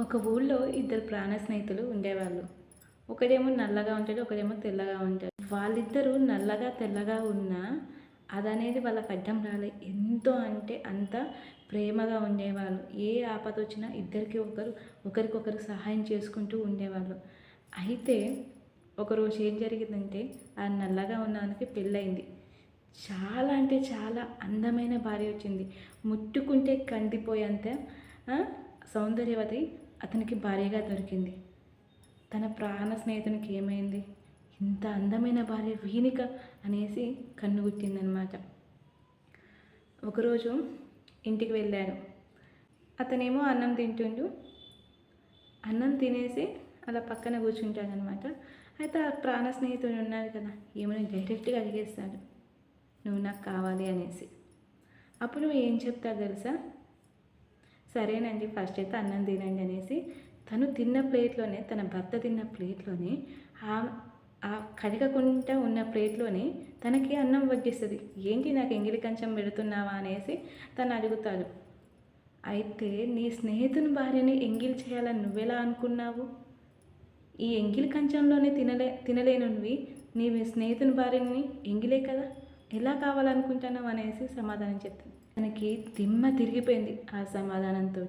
ఒక ఊళ్ళో ఇద్దరు ప్రాణ స్నేహితులు ఉండేవాళ్ళు. ఒకడేమో నల్లగా ఉంటాడు, ఒకడేమో తెల్లగా ఉంటాడు. వాళ్ళిద్దరూ నల్లగా, తెల్లగా ఉన్నా అదనేది వాళ్ళకి అడ్డం రాలే. ఎంతో అంటే అంత ప్రేమగా ఉండేవాళ్ళు. ఏ ఆపదొచ్చినా ఇద్దరికి ఒకరికొకరు సహాయం చేసుకుంటూ ఉండేవాళ్ళు. అయితే ఒకరోజు ఏం జరిగిందంటే, ఆ నల్లగా ఉన్నవానికి పెళ్ళయింది. చాలా అంటే చాలా అందమైన భార్య వచ్చింది. ముట్టుకుంటే కందిపోయేంత సౌందర్యవతి అతనికి భార్యగా దొరికింది. తన ప్రాణ స్నేహితునికి ఏమైంది, ఇంత అందమైన భార్య వీనిక అనేసి కన్నుగుట్టిందనమాట. ఒకరోజు ఇంటికి వెళ్ళాడు. అతనేమో అన్నం తింటుండు. అన్నం తినేసి అలా పక్కన కూర్చుంటాడనమాట. అయితే ఆ ప్రాణ స్నేహితుడు ఉన్నాడు కదా, ఏమైనా డైరెక్ట్గా అడిగేస్తాడు, నువ్వు నాకు కావాలి అనేసి. అప్పుడు నువ్వు ఏం చెప్తావు తెలుసా? సరేనండి, ఫస్ట్ అయితే అన్నం తినండి అనేసి తను తిన్న ప్లేట్లోనే, తన భర్త తిన్న ప్లేట్లోనే, ఆ కడగకుండా ఉన్న ప్లేట్లోనే తనకి అన్నం వడ్డిస్తుంది. ఏంటి నాకు ఎంగిలి కంచం పెడుతున్నావా అనేసి తను అడుగుతాడు. అయితే నీ స్నేహితుని భార్యని ఎంగిలి చేయాలని నువ్వెలా అనుకున్నావు? ఈ ఎంగిలి కంచంలోనే తినలేనువి నీ స్నేహితుని భార్యని ఎంగిలే కదా, ఎలా కావాలనుకుంటున్నావు అనేసి సమాధానం చెప్తాను. తనకి దిమ్మ తిరిగిపోయింది ఆ సమాధానంతో.